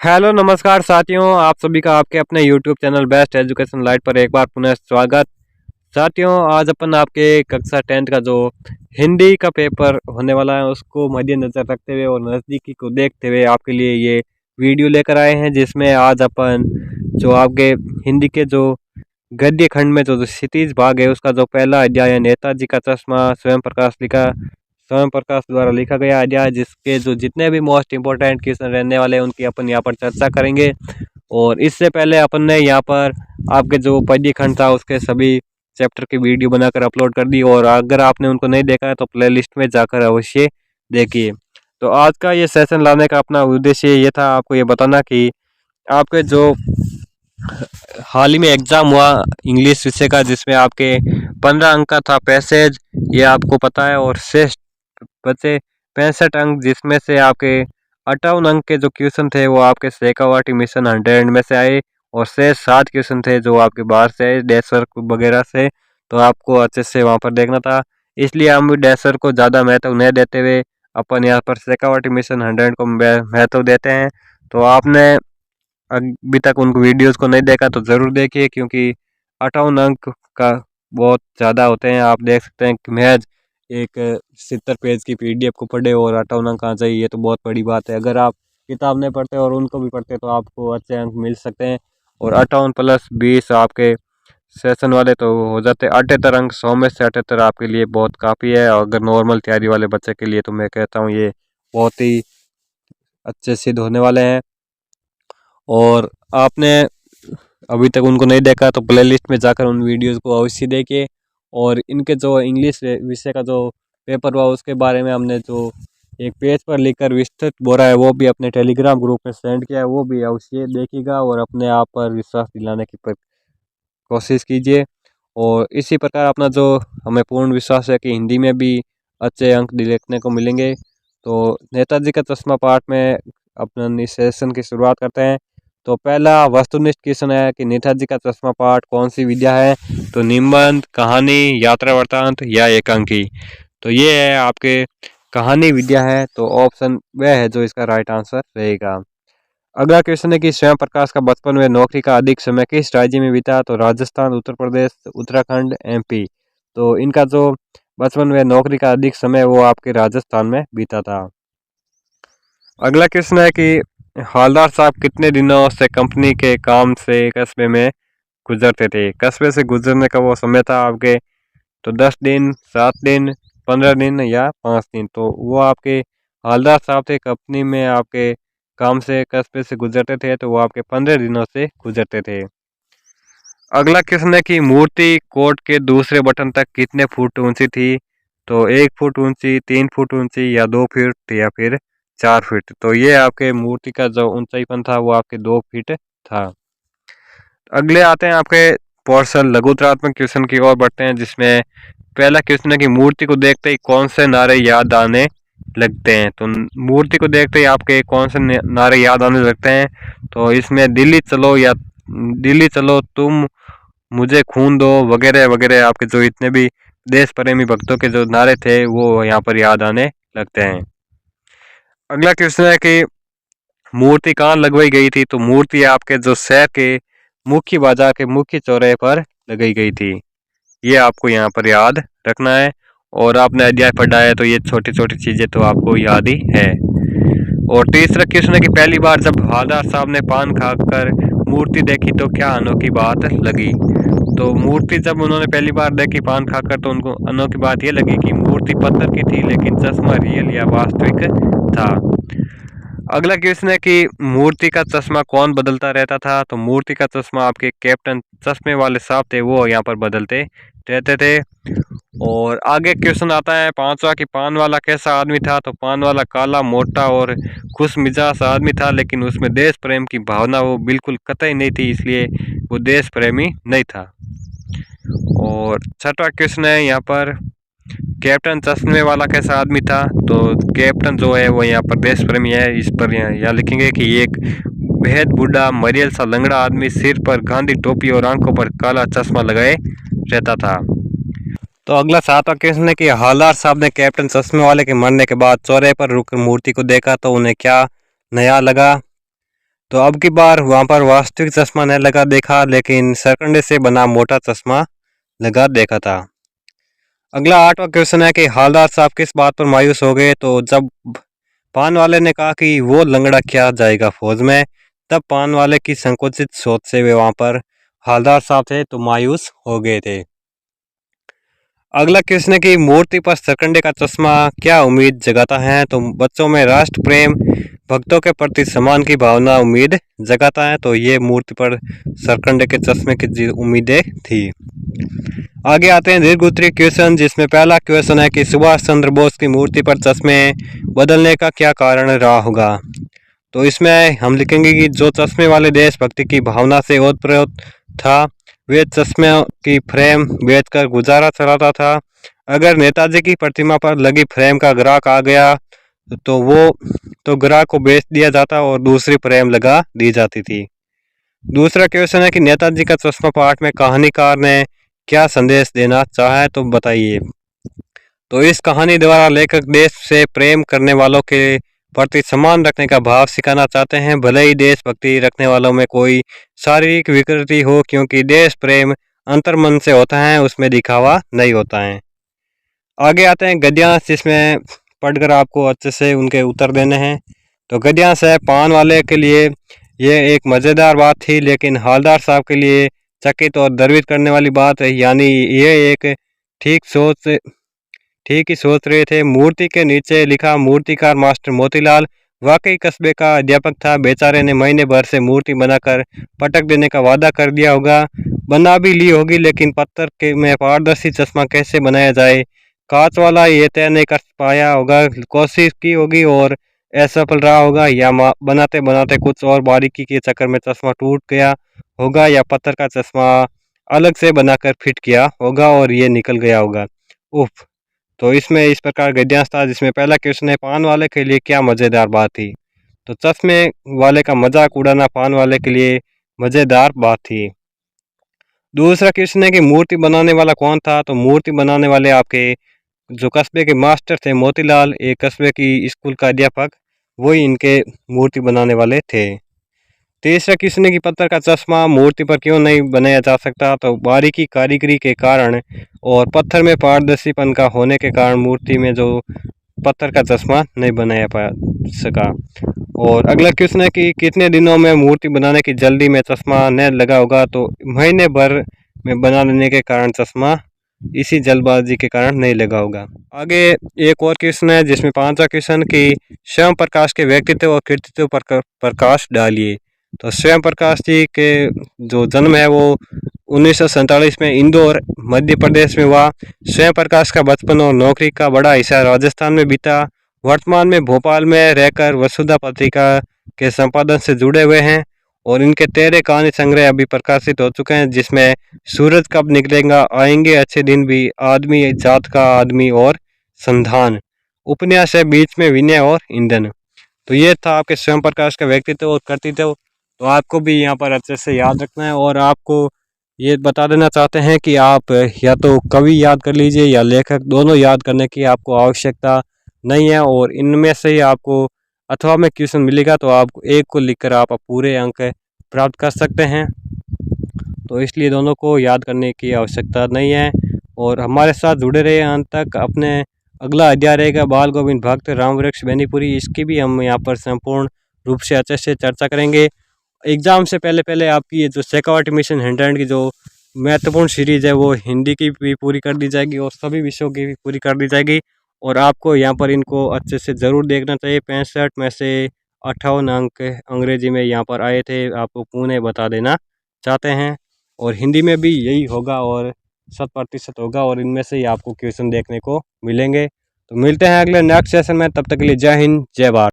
Hello नमस्कार साथियों, आप सभी का आपके अपने YouTube channel best education light पर एक बार पुनः स्वागत। साथियों, आज अपन आपके कक्षा 10th का जो हिंदी का पेपर होने वाला है उसको मद्देनजर रखते हुए और नज़दीकी को देखते हुए आपके लिए ये वीडियो लेकर आए हैं, जिसमें आज अपन जो आपके हिंदी के जो गद्य खंड में जो क्षितिज भाग है उसका जो पहला अध्याय है नेताजी का चश्मा स्वयं प्रकाश द्वारा लिखा गया अध्याय, जिसके जो जितने भी मोस्ट इंपॉर्टेंट क्वेश्चन रहने वाले हैं उनकी अपन यहाँ पर चर्चा करेंगे। और इससे पहले अपन ने यहाँ पर आपके जो पद्य खंड था उसके सभी चैप्टर की वीडियो बनाकर अपलोड कर दी, और अगर आपने उनको नहीं देखा है तो प्लेलिस्ट में जाकर अवश्य देखिए। तो आज का ये सेशन लाने का अपना उद्देश्य ये था आपको ये बताना कि आपके जो हाल ही में एग्जाम हुआ इंग्लिश विषय का, जिसमें आपके 15 अंक का था पैसेज, ये आपको पता है, और शेष बचे 65 अंक, जिसमें से आपके 58 अंक के जो क्वेश्चन थे वो आपके शेखावाटी मिशन 100 में से आए, और शेष 7 क्वेश्चन थे जो आपके बाहर से आए डैश वर्क वगैरह से। तो आपको अच्छे से वहाँ पर देखना था, इसलिए हम डैश वर्क को ज़्यादा महत्व नहीं देते हुए अपन यहाँ पर शेखावाटी मिशन 100 को महत्व देते हैं। तो आपने अभी तक उन वीडियोस को नहीं देखा तो ज़रूर देखिए, क्योंकि 58 अंक का बहुत ज़्यादा होते हैं। आप देख सकते हैं कि महज एक 70 पेज की पीडीएफ को पढ़े और 58 अंक आ जाए, ये तो बहुत बड़ी बात है। अगर आप किताब नहीं पढ़ते और उनको भी पढ़ते तो आपको अच्छे अंक मिल सकते हैं, और 58 प्लस 20 आपके सेशन वाले तो हो जाते 78 अंक। 100 में से 78 आपके लिए बहुत काफ़ी है, और अगर नॉर्मल तैयारी वाले बच्चे के लिए तो मैं कहता हूँ ये बहुत ही अच्छे सिद्ध होने वाले हैं। और आपने अभी तक उनको नहीं देखा तो प्लेलिस्ट में जाकर उन वीडियोस को अवश्य देखिए। और इनके जो इंग्लिश विषय का जो पेपर हुआ उसके बारे में हमने जो एक पेज पर लिखकर विस्तृत बोला है वो भी अपने टेलीग्राम ग्रुप में सेंड किया है, वो भी अवश्य देखिएगा और अपने आप पर विश्वास दिलाने की कोशिश कीजिए। और इसी प्रकार अपना जो हमें पूर्ण विश्वास है कि हिंदी में भी अच्छे अंक देखने को मिलेंगे। तो नेताजी का चश्मा पाठ में अपना इस सेशन की शुरुआत करते हैं। तो पहला वस्तुनिष्ठ क्वेश्चन है कि नेताजी का चश्मा पाठ कौन सी विधा है? तो निबंध, कहानी, यात्रा वृत्तांत या एकांकी? तो ये है आपके कहानी विद्या है, तो ऑप्शन वह है जो इसका राइट आंसर रहेगा। अगला क्वेश्चन है कि स्वयं प्रकाश का बचपन व नौकरी का अधिक समय किस राज्य में बीता? तो राजस्थान, उत्तर प्रदेश, उत्तराखंड, एमपी। तो इनका जो बचपन व नौकरी का अधिक समय वो आपके राजस्थान में बीता था। अगला क्वेश्चन है कि हवलदार साहब कितने दिनों से कंपनी के काम से कस्बे में गुजरते थे? कस्बे से गुजरने का वो समय था आपके तो 10 दिन, 7 दिन, 15 दिन या 5 दिन। तो वो आपके हवलदार साहब थे, कंपनी में आपके काम से कस्बे से गुजरते थे, तो वो आपके 15 दिनों से गुजरते थे। अगला क्वेश्चन है कि मूर्ति कोर्ट के दूसरे बटन तक कितने फुट ऊंची थी? तो 1 फुट ऊंची, 3 फुट ऊंची या 2 फीट या फिर 4 फीट। तो ये आपके मूर्ति का जो ऊंचाईपन था वो आपके 2 फीट था। अगले आते हैं आपके पोर्शन लघुतरात्मक क्वेश्चन की ओर बढ़ते हैं, जिसमें पहला क्वेश्चन है कि मूर्ति को देखते ही कौन से नारे याद आने लगते हैं? तो मूर्ति को देखते ही आपके कौन से नारे याद आने लगते हैं? तो इसमें दिल्ली चलो, तुम मुझे खून दो, वगैरह वगैरह आपके जो इतने भी देश प्रेमी भक्तों के जो नारे थे वो यहाँ पर याद आने लगते हैं। अगला क्वेश्चन है कि मूर्ति कहाँ लगवाई गई थी? तो मूर्ति आपके जो शहर के मुख्य बाजार के मुख्य चौराहे पर लगाई गई थी, ये आपको यहाँ पर याद रखना है। और आपने अध्याय पढ़ा है तो ये छोटी छोटी चीजें तो आपको याद ही है। और तीसरा क्वेश्चन है कि पहली बार जब हवलदार साहब ने पान खाकर मूर्ति देखी तो क्या अनोखी बात लगी? तो मूर्ति जब उन्होंने पहली बार देखी पान खाकर तो उनको अनोखी बात ये लगी कि मूर्ति पत्थर की थी लेकिन चश्मा रियल या वास्तविक था। अगला क्वेश्चन है कि मूर्ति का चश्मा कौन बदलता रहता था? तो मूर्ति का चश्मा आपके कैप्टन चश्मे वाले साहब थे, वो यहाँ पर बदलते रहते थे। और आगे क्वेश्चन आता है पांचवा कि पान वाला कैसा आदमी था? तो पान वाला काला, मोटा और खुश मिजाज आदमी था, लेकिन उसमें देश प्रेम की भावना वो बिल्कुल कतई नहीं थी, इसलिए वो देश प्रेमी नहीं था। और छठवा क्वेश्चन है यहाँ पर कैप्टन चश्मे वाला कैसा आदमी था? तो कैप्टन जो है वो यहाँ पर देश प्रेमी है। इस पर यहाँ लिखेंगे कि एक बेहद बूढ़ा मरियल सा लंगड़ा आदमी, सिर पर गांधी टोपी और आंखों पर काला चश्मा लगाए रहता था। तो अगला 7वां क्वेश्चन है कि हवलदार साहब ने कैप्टन चश्मे वाले के मरने के बाद चौराहे पर रुककर मूर्ति को देखा तो उन्हें क्या नया लगा? तो अब की बार वहाँ पर वास्तविक चश्मा नहीं लगा देखा, लेकिन सरकंडे से बना मोटा चश्मा लगा देखा था। अगला 8वां क्वेश्चन है कि हालदार साहब किस बात पर मायूस हो गए। तो जब पान वाले ने कहा कि वो लंगड़ा क्या जाएगा फौज में, तब पान वाले की संकुचित सोच से वे वहाँ पर हालदार साहब थे तो मायूस हो गए थे। अगला क्वेश्चन है कि मूर्ति पर सरकंडे का चश्मा क्या उम्मीद जगाता है। तो बच्चों में राष्ट्र प्रेम, भक्तों के प्रति सम्मान की भावना उम्मीद जगाता है। तो ये मूर्ति पर सरकंडे के चश्मे की उम्मीदें थी। आगे आते हैं दीर्घ उत्तरीय क्वेश्चन, जिसमें पहला क्वेश्चन है कि सुभाष चंद्र बोस की मूर्ति पर चश्मे बदलने का क्या कारण रहा होगा। तो इसमें हम लिखेंगे कि जो चश्मे वाले देशभक्ति की भावना से ओतप्रोत था, वे चश्मे की फ्रेम बेचकर गुजारा चलाता था। अगर नेताजी की प्रतिमा पर लगी फ्रेम का ग्राहक आ गया तो ग्राहक को बेच दिया जाता और दूसरी फ्रेम लगा दी जाती थी। दूसरा क्वेश्चन है कि नेताजी का चश्मा पाठ में कहानीकार ने क्या संदेश देना चाहा है, तो बताइए। तो इस कहानी द्वारा लेखक देश से प्रेम करने वालों के प्रति सम्मान रखने का भाव सिखाना चाहते हैं, भले ही देशभक्ति रखने वालों में कोई शारीरिक विकृति हो, क्योंकि देश प्रेम अंतर्मन से होता है, उसमें दिखावा नहीं होता है। आगे आते हैं गद्यांश, जिसमें पढ़कर आपको अच्छे से उनके उत्तर देने हैं। तो गद्यांश है, पान वाले के लिए ये एक मज़ेदार बात थी, लेकिन हालदार साहब के लिए चकित और गर्वित करने वाली बात है, यानी ये एक ठीक ही सोच रहे थे। मूर्ति के नीचे लिखा, मूर्तिकार मास्टर मोतीलाल वाकई कस्बे का अध्यापक था। बेचारे ने महीने भर से मूर्ति बनाकर पटक देने का वादा कर दिया होगा, बना भी ली होगी, लेकिन पत्थर के में पारदर्शी चश्मा कैसे बनाया जाए, कांच वाला ये तय नहीं कर पाया होगा। कोशिश की होगी और असफल रहा होगा, या बनाते बनाते कुछ और बारीकी के चक्कर में चश्मा टूट गया होगा, या पत्थर का चश्मा अलग से बनाकर फिट किया होगा और ये निकल गया होगा। उफ। तो इसमें इस प्रकार गद्यांश था, जिसमें पहला क्वेश्चन है, पान वाले के लिए क्या मज़ेदार बात थी। तो चश्मे वाले का मजाक उड़ाना पान वाले के लिए मज़ेदार बात थी। दूसरा क्वेश्चन है कि मूर्ति बनाने वाला कौन था। तो मूर्ति बनाने वाले आपके जो कस्बे के मास्टर थे मोतीलाल, एक कस्बे की स्कूल का अध्यापक, वही इनके मूर्ति बनाने वाले थे। तीसरा क्वेश्चन है कि पत्थर का चश्मा मूर्ति पर क्यों नहीं बनाया जा सकता। तो बारीकी कारीगरी के कारण और पत्थर में पारदर्शीपन का होने के कारण मूर्ति में जो पत्थर का चश्मा नहीं बनाया पा सका। और अगला क्वेश्चन है कि कितने दिनों में मूर्ति बनाने की जल्दी में चश्मा न लगा होगा। तो महीने भर में बना लेने के कारण चश्मा इसी जल्दबाजी के कारण नहीं लगा होगा। आगे एक और क्वेश्चन है, जिसमें 5वां क्वेश्चन कि स्वयं प्रकाश के व्यक्तित्व और कृतित्व पर प्रकाश डालिए। तो स्वयं प्रकाश जी के जो जन्म है वो 1947 में इंदौर मध्य प्रदेश में हुआ। स्वयं प्रकाश का बचपन और नौकरी का बड़ा हिस्सा राजस्थान में बीता। वर्तमान में भोपाल में रहकर वसुधा पत्रिका के संपादन से जुड़े हुए हैं और इनके 13 कहानी संग्रह अभी प्रकाशित हो चुके हैं, जिसमें सूरज कब निकलेगा, आएंगे अच्छे दिन भी, आदमी जात का आदमी और संधान, उपन्यास है बीच में विनय और ईंधन। तो ये था आपके स्वयं प्रकाश का व्यक्तित्व और कर्तृत्व। तो आपको भी यहाँ पर अच्छे से याद रखना है, और आपको ये बता देना चाहते हैं कि आप या तो कवि याद कर लीजिए या लेखक, दोनों याद करने की आपको आवश्यकता नहीं है। और इनमें से ही आपको अथवा में क्वेश्चन मिलेगा तो आप एक को लिखकर आप पूरे अंक प्राप्त कर सकते हैं। तो इसलिए दोनों को याद करने की आवश्यकता नहीं है। और हमारे साथ जुड़े रहे अंत तक। अपने अगला अध्याय रहेगा बाल गोविंद भक्त राम वृक्ष बेनीपुरी, इसकी भी हम यहाँ पर संपूर्ण रूप से अच्छे से चर्चा करेंगे। एग्ज़ाम से पहले पहले आपकी ये जो शेखावत मिशन हिंडलैंड की जो महत्वपूर्ण सीरीज़ है वो हिंदी की भी पूरी कर दी जाएगी और सभी विषयों की भी पूरी कर दी जाएगी। और आपको यहाँ पर इनको अच्छे से ज़रूर देखना चाहिए। 65 में से 58 अंक अंग्रेजी में यहाँ पर आए थे, आपको पुणे बता देना चाहते हैं। और हिंदी में भी यही होगा और 100% होगा, और इनमें से ही आपको क्वेश्चन देखने को मिलेंगे। तो मिलते हैं अगले नेक्स्ट सेशन में, तब तक के लिए जय हिंद जय भारत।